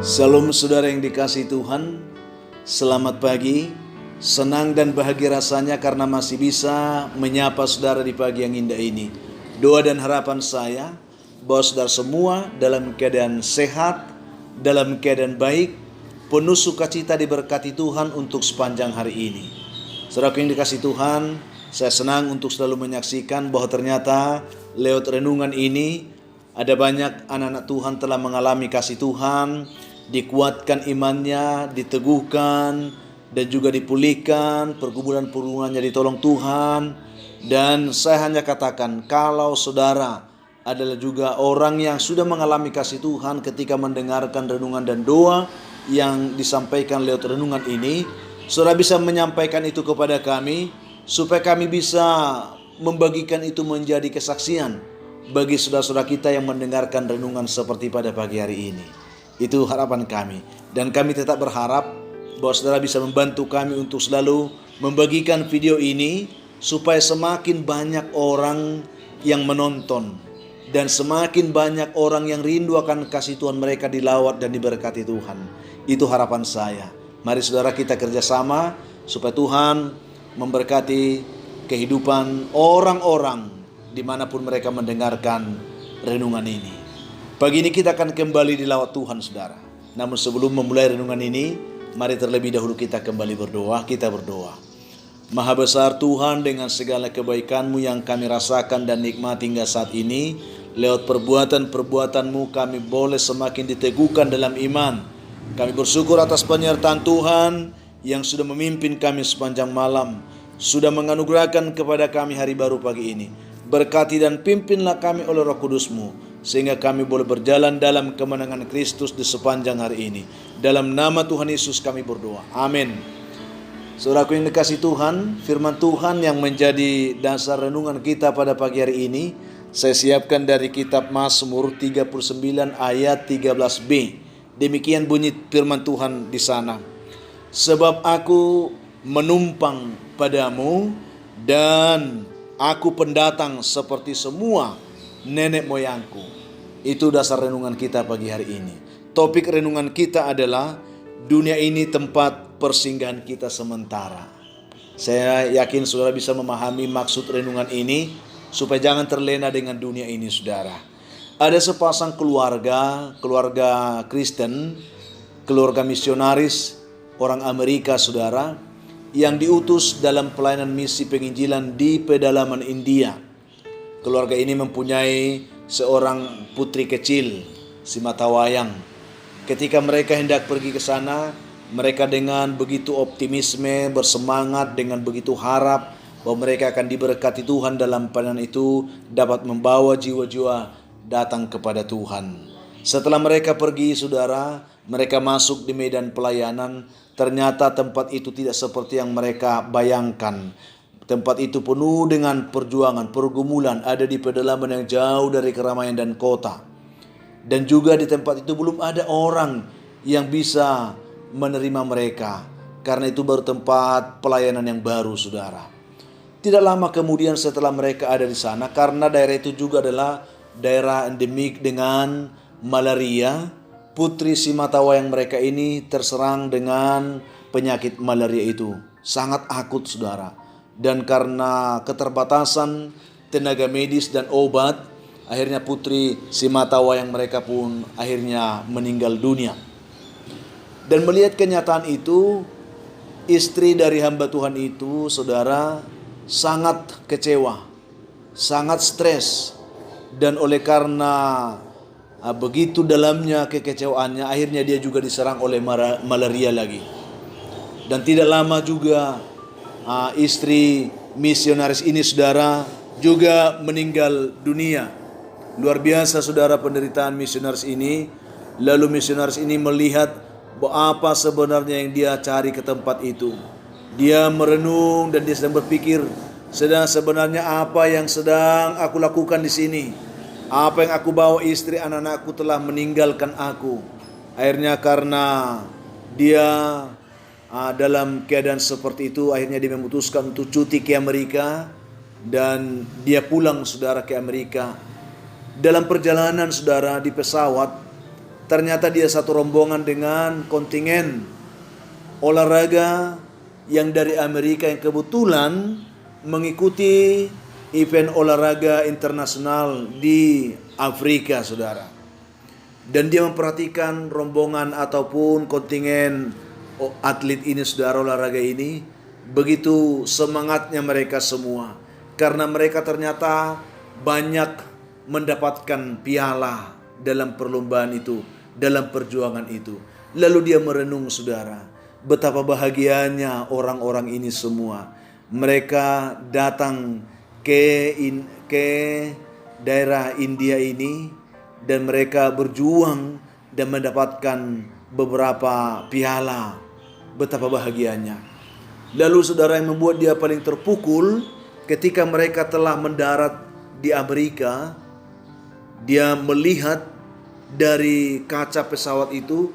Salam saudara yang dikasihi Tuhan, selamat pagi. Senang dan bahagia rasanya karena masih bisa menyapa saudara di pagi yang indah ini. Doa dan harapan saya bahwa saudara semua dalam keadaan sehat, dalam keadaan baik, penuh sukacita diberkati Tuhan untuk sepanjang hari ini. Saudara yang dikasihi Tuhan, saya senang untuk selalu menyaksikan bahwa ternyata lewat renungan ini ada banyak anak-anak Tuhan telah mengalami kasih Tuhan, dikuatkan imannya, diteguhkan, dan juga dipulihkan, pergumulan-pergumulannya ditolong Tuhan. Dan saya hanya katakan, kalau saudara adalah juga orang yang sudah mengalami kasih Tuhan ketika mendengarkan renungan dan doa yang disampaikan lewat renungan ini, saudara bisa menyampaikan itu kepada kami, supaya kami bisa membagikan itu menjadi kesaksian bagi saudara-saudara kita yang mendengarkan renungan seperti pada pagi hari ini. Itu harapan kami. Dan kami tetap berharap bahwa saudara bisa membantu kami untuk selalu membagikan video ini, supaya semakin banyak orang yang menonton dan semakin banyak orang yang rindu akan kasih Tuhan mereka dilawat dan diberkati Tuhan. Itu harapan saya. Mari saudara kita kerjasama supaya Tuhan memberkati kehidupan orang-orang dimanapun mereka mendengarkan renungan ini. Pagi ini kita akan kembali dilawat Tuhan, saudara. Namun sebelum memulai renungan ini, mari terlebih dahulu kita kembali berdoa. Kita berdoa. Maha besar Tuhan, dengan segala kebaikan-Mu yang kami rasakan dan nikmati hingga saat ini, lewat perbuatan-perbuatan-Mu kami boleh semakin diteguhkan dalam iman. Kami bersyukur atas penyertaan Tuhan yang sudah memimpin kami sepanjang malam, sudah menganugerahkan kepada kami hari baru pagi ini. Berkati dan pimpinlah kami oleh Roh Kudus-Mu, sehingga kami boleh berjalan dalam kemenangan Kristus di sepanjang hari ini. Dalam nama Tuhan Yesus kami berdoa. Amin. Saudaraku yang dikasihi Tuhan, firman Tuhan yang menjadi dasar renungan kita pada pagi hari ini, saya siapkan dari kitab Mazmur 39 ayat 13b. Demikian bunyi firman Tuhan di sana. Sebab aku menumpang padamu dan aku pendatang seperti semua nenek moyangku. Itu dasar renungan kita pagi hari ini. Topik renungan kita adalah dunia ini tempat persinggahan kita sementara. Saya yakin saudara bisa memahami maksud renungan ini, supaya jangan terlena dengan dunia ini, saudara. Ada sepasang keluarga Kristen, keluarga misionaris, orang Amerika, saudara, yang diutus dalam pelayanan misi penginjilan di pedalaman India. Keluarga ini mempunyai seorang putri kecil, si Matawayang. Ketika mereka hendak pergi ke sana, mereka dengan begitu optimisme, bersemangat, dengan begitu harap bahwa mereka akan diberkati Tuhan dalam pelayanan itu, dapat membawa jiwa-jiwa datang kepada Tuhan. Setelah mereka pergi, saudara, mereka masuk di medan pelayanan. Ternyata tempat itu tidak seperti yang mereka bayangkan. Tempat itu penuh dengan perjuangan, pergumulan, ada di pedalaman yang jauh dari keramaian dan kota. Dan juga di tempat itu belum ada orang yang bisa menerima mereka. Karena itu baru tempat pelayanan yang baru, saudara. Tidak lama kemudian setelah mereka ada di sana, karena daerah itu juga adalah daerah endemik dengan malaria, putri si Matawayang mereka ini terserang dengan penyakit malaria itu. Sangat akut, saudara. Dan karena keterbatasan tenaga medis dan obat, akhirnya putri si Matawayang mereka pun akhirnya meninggal dunia. Dan melihat kenyataan itu, istri dari hamba Tuhan itu, saudara, sangat kecewa, sangat stres. Dan oleh karena begitu dalamnya kekecewaannya, akhirnya dia juga diserang oleh malaria lagi. Dan tidak lama juga istri misionaris ini, saudara, juga meninggal dunia. Luar biasa, saudara, penderitaan misionaris ini. Lalu misionaris ini melihat apa sebenarnya yang dia cari ke tempat itu. Dia merenung dan dia sedang berpikir, sebenarnya apa yang sedang aku lakukan di sini? Apa yang aku bawa, istri anak-anakku telah meninggalkan aku. Akhirnya karena dia dalam keadaan seperti itu, akhirnya dia memutuskan untuk cuti ke Amerika. Dan dia pulang, saudara, ke Amerika. Dalam perjalanan, saudara, di pesawat, ternyata dia satu rombongan dengan kontingen olahraga yang dari Amerika yang kebetulan mengikuti event olahraga internasional di Afrika, saudara. Dan dia memperhatikan rombongan ataupun kontingen atlet ini, saudara, olahraga ini. Begitu semangatnya mereka semua. Karena mereka ternyata banyak mendapatkan piala dalam perlombaan itu, dalam perjuangan itu. Lalu dia merenung, saudara, betapa bahagianya orang-orang ini semua. Mereka datang ke daerah India ini dan mereka berjuang dan mendapatkan beberapa piala. Betapa bahagianya. Lalu saudara, yang membuat dia paling terpukul ketika mereka telah mendarat di Amerika, dia melihat dari kaca pesawat itu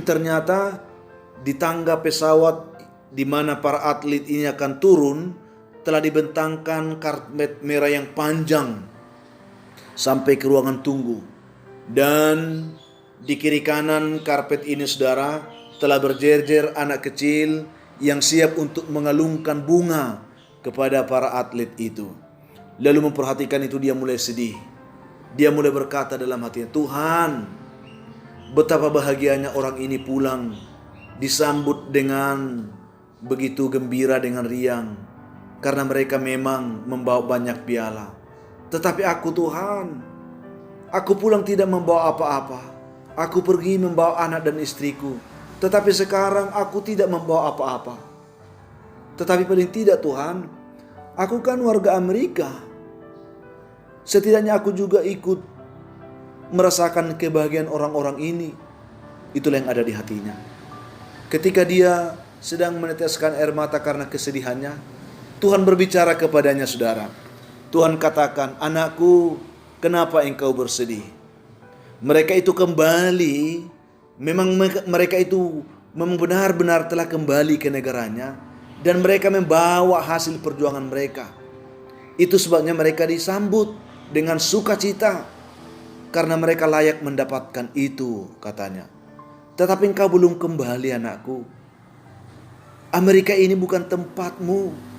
ternyata di tangga pesawat di mana para atlet ini akan turun telah dibentangkan karpet merah yang panjang sampai ke ruangan tunggu. Dan di kiri kanan karpet ini, saudara, telah berjejer anak kecil yang siap untuk mengalungkan bunga kepada para atlet itu. Lalu memperhatikan itu, dia mulai sedih. Dia mulai berkata dalam hatinya, Tuhan, betapa bahagianya orang ini pulang, disambut dengan begitu gembira, dengan riang, karena mereka memang membawa banyak piala. Tetapi aku, Tuhan, aku pulang tidak membawa apa-apa. Aku pergi membawa anak dan istriku, tetapi sekarang aku tidak membawa apa-apa. Tetapi paling tidak, Tuhan, aku kan warga Amerika. Setidaknya aku juga ikut merasakan kebahagiaan orang-orang ini. Itulah yang ada di hatinya. Ketika dia sedang meneteskan air mata karena kesedihannya, Tuhan berbicara kepadanya, saudara. Tuhan katakan, anakku, kenapa engkau bersedih? Mereka itu kembali, memang mereka itu memang benar-benar telah kembali ke negaranya, dan mereka membawa hasil perjuangan mereka. Itu sebabnya mereka disambut dengan sukacita, karena mereka layak mendapatkan itu, katanya. Tetapi engkau belum kembali, anakku. Amerika ini bukan tempatmu.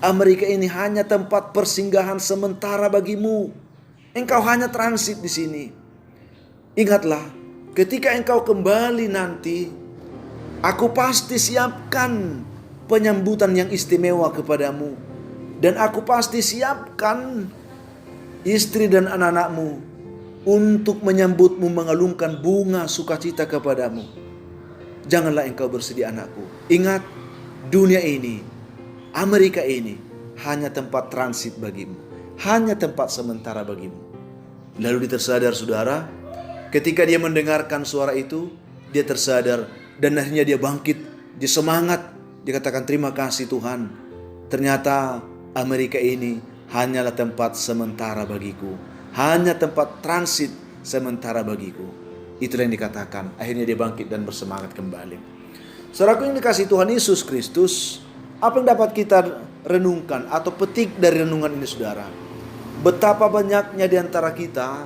Amerika ini hanya tempat persinggahan sementara bagimu. Engkau hanya transit di sini. Ingatlah, ketika engkau kembali nanti, aku pasti siapkan penyambutan yang istimewa kepadamu. Dan aku pasti siapkan istri dan anak-anakmu untuk menyambutmu, mengalungkan bunga sukacita kepadamu. Janganlah engkau bersedih, anakku. Ingat, dunia ini, Amerika ini hanya tempat transit bagimu, hanya tempat sementara bagimu. Lalu dia tersadar, saudara, ketika dia mendengarkan suara itu, dia tersadar dan akhirnya dia bangkit, dia semangat, dia katakan, terima kasih Tuhan. Ternyata Amerika ini hanyalah tempat sementara bagiku, hanya tempat transit sementara bagiku. Itulah yang dikatakan. Akhirnya dia bangkit dan bersemangat kembali. Saudaraku yang dikasihi Tuhan Yesus Kristus, apa yang dapat kita renungkan atau petik dari renungan ini, saudara? Betapa banyaknya di antara kita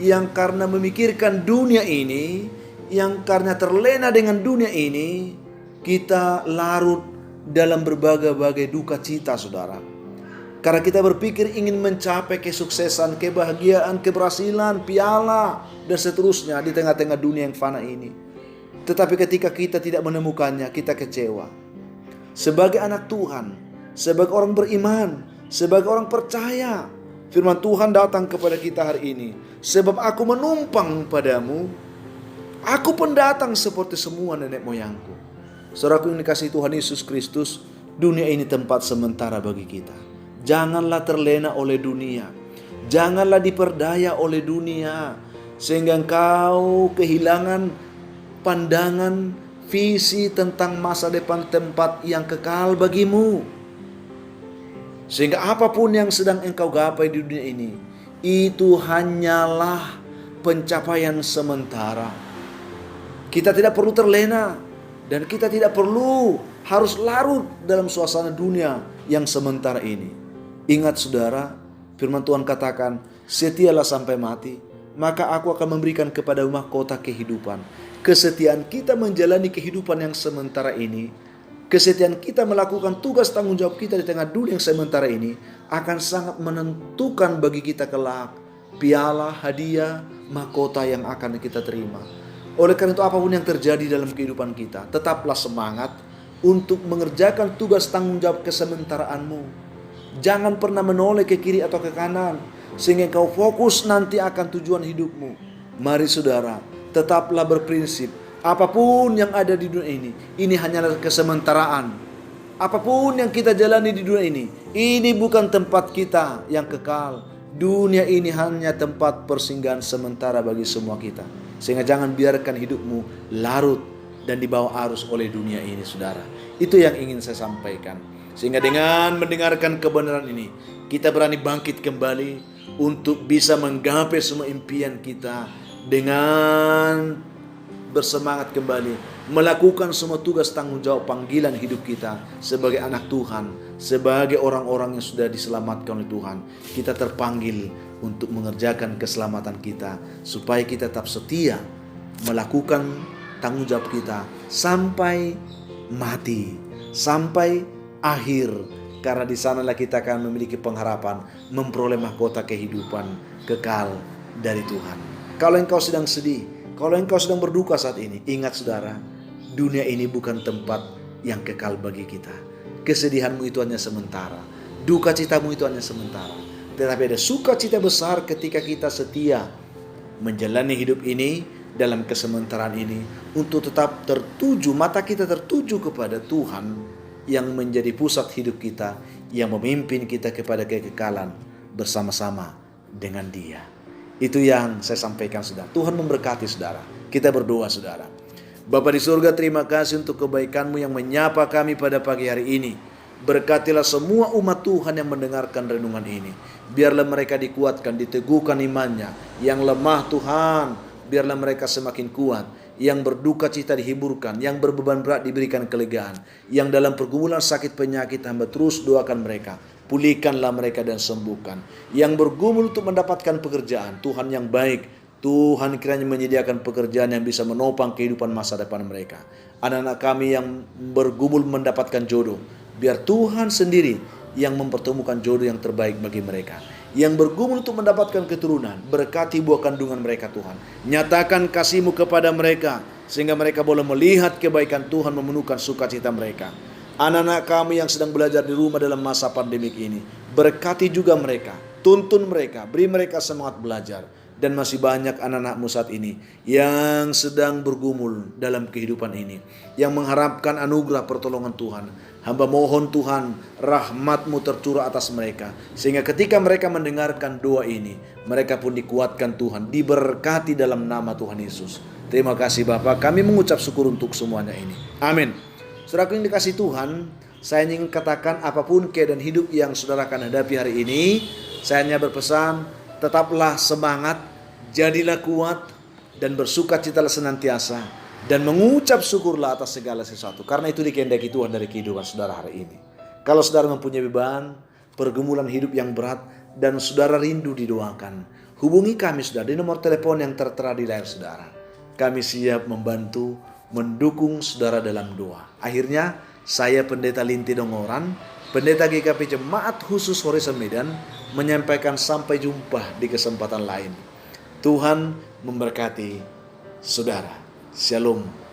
yang karena memikirkan dunia ini, yang karena terlena dengan dunia ini, kita larut dalam berbagai-bagai duka cita, saudara. Karena kita berpikir ingin mencapai kesuksesan, kebahagiaan, keberhasilan, piala, dan seterusnya di tengah-tengah dunia yang fana ini. Tetapi ketika kita tidak menemukannya, kita kecewa. Sebagai anak Tuhan, sebagai orang beriman, sebagai orang percaya, firman Tuhan datang kepada kita hari ini. Sebab aku menumpang padamu, aku pendatang seperti semua nenek moyangku. Saudaraku yang dikasihi Tuhan Yesus Kristus, dunia ini tempat sementara bagi kita. Janganlah terlena oleh dunia. Janganlah diperdaya oleh dunia, sehingga engkau kehilangan pandangan, visi tentang masa depan, tempat yang kekal bagimu. Sehingga apapun yang sedang engkau gapai di dunia ini, itu hanyalah pencapaian sementara. Kita tidak perlu terlena, dan kita tidak perlu harus larut dalam suasana dunia yang sementara ini. Ingat saudara, firman Tuhan katakan, setialah sampai mati, maka aku akan memberikan kepadamu mahkota kehidupan. Kesetiaan kita menjalani kehidupan yang sementara ini, kesetiaan kita melakukan tugas tanggung jawab kita di tengah dunia yang sementara ini akan sangat menentukan bagi kita kelak piala, hadiah, mahkota yang akan kita terima. Oleh karena itu apapun yang terjadi dalam kehidupan kita, tetaplah semangat untuk mengerjakan tugas tanggung jawab kesementaraanmu. Jangan pernah menoleh ke kiri atau ke kanan, sehingga kau fokus nanti akan tujuan hidupmu. Mari saudara, tetaplah berprinsip. Apapun yang ada di dunia ini hanyalah kesementaraan. Apapun yang kita jalani di dunia ini bukan tempat kita yang kekal. Dunia ini hanya tempat persinggahan sementara bagi semua kita. Sehingga jangan biarkan hidupmu larut dan dibawa arus oleh dunia ini, saudara. Itu yang ingin saya sampaikan. Sehingga dengan mendengarkan kebenaran ini, kita berani bangkit kembali untuk bisa menggapai semua impian kita dengan bersemangat kembali melakukan semua tugas tanggung jawab panggilan hidup kita sebagai anak Tuhan, sebagai orang-orang yang sudah diselamatkan oleh Tuhan. Kita terpanggil untuk mengerjakan keselamatan kita supaya kita tetap setia melakukan tanggung jawab kita sampai mati, sampai akhir, karena di sanalah kita akan memiliki pengharapan memperoleh mahkota kehidupan kekal dari Tuhan. Kalau engkau sedang sedih, kalau engkau sedang berduka saat ini, ingat saudara, dunia ini bukan tempat yang kekal bagi kita. Kesedihanmu itu hanya sementara, duka citamu itu hanya sementara. Tetapi ada sukacita besar ketika kita setia menjalani hidup ini dalam kesementaraan ini untuk tetap tertuju, mata kita tertuju kepada Tuhan yang menjadi pusat hidup kita, yang memimpin kita kepada kekekalan bersama-sama dengan Dia. Itu yang saya sampaikan, saudara. Tuhan memberkati saudara. Kita berdoa, saudara. Bapa di surga, terima kasih untuk kebaikan-Mu yang menyapa kami pada pagi hari ini. Berkatilah semua umat Tuhan yang mendengarkan renungan ini. Biarlah mereka dikuatkan, diteguhkan imannya. Yang lemah Tuhan, biarlah mereka semakin kuat. Yang berduka cita dihiburkan, yang berbeban berat diberikan kelegaan, yang dalam pergumulan sakit penyakit hamba terus doakan mereka. Pulihkanlah mereka dan sembuhkan. Yang bergumul untuk mendapatkan pekerjaan, Tuhan yang baik, Tuhan kiranya menyediakan pekerjaan yang bisa menopang kehidupan masa depan mereka. Anak-anak kami yang bergumul mendapatkan jodoh, biar Tuhan sendiri yang mempertemukan jodoh yang terbaik bagi mereka. Yang bergumul untuk mendapatkan keturunan, berkati buah kandungan mereka Tuhan. Nyatakan kasih-Mu kepada mereka, sehingga mereka boleh melihat kebaikan Tuhan memenuhkan sukacita mereka. Anak-anak kami yang sedang belajar di rumah dalam masa pandemik ini, berkati juga mereka, tuntun mereka, beri mereka semangat belajar. Dan masih banyak anak-anak-Mu saat ini yang sedang bergumul dalam kehidupan ini, yang mengharapkan anugerah pertolongan Tuhan. Hamba mohon Tuhan, rahmat-Mu tercurah atas mereka, sehingga ketika mereka mendengarkan doa ini, mereka pun dikuatkan Tuhan, diberkati dalam nama Tuhan Yesus. Terima kasih Bapa, kami mengucap syukur untuk semuanya ini. Amin. Saudaraku yang dikasihi Tuhan, saya ingin katakan apapun keadaan hidup yang saudara akan hadapi hari ini, saya hanya berpesan, tetaplah semangat, jadilah kuat, dan bersukacitalah senantiasa, dan mengucap syukurlah atas segala sesuatu. Karena itu dikehendaki Tuhan dari kehidupan saudara hari ini. Kalau saudara mempunyai beban, pergumulan hidup yang berat, dan saudara rindu didoakan, hubungi kami saudara di nomor telepon yang tertera di layar saudara. Kami siap membantu, mendukung saudara dalam doa. Akhirnya, saya Pendeta Linti Dongoran, Pendeta GKP Jemaat Khusus Horizon Medan, menyampaikan sampai jumpa di kesempatan lain. Tuhan memberkati saudara. Shalom.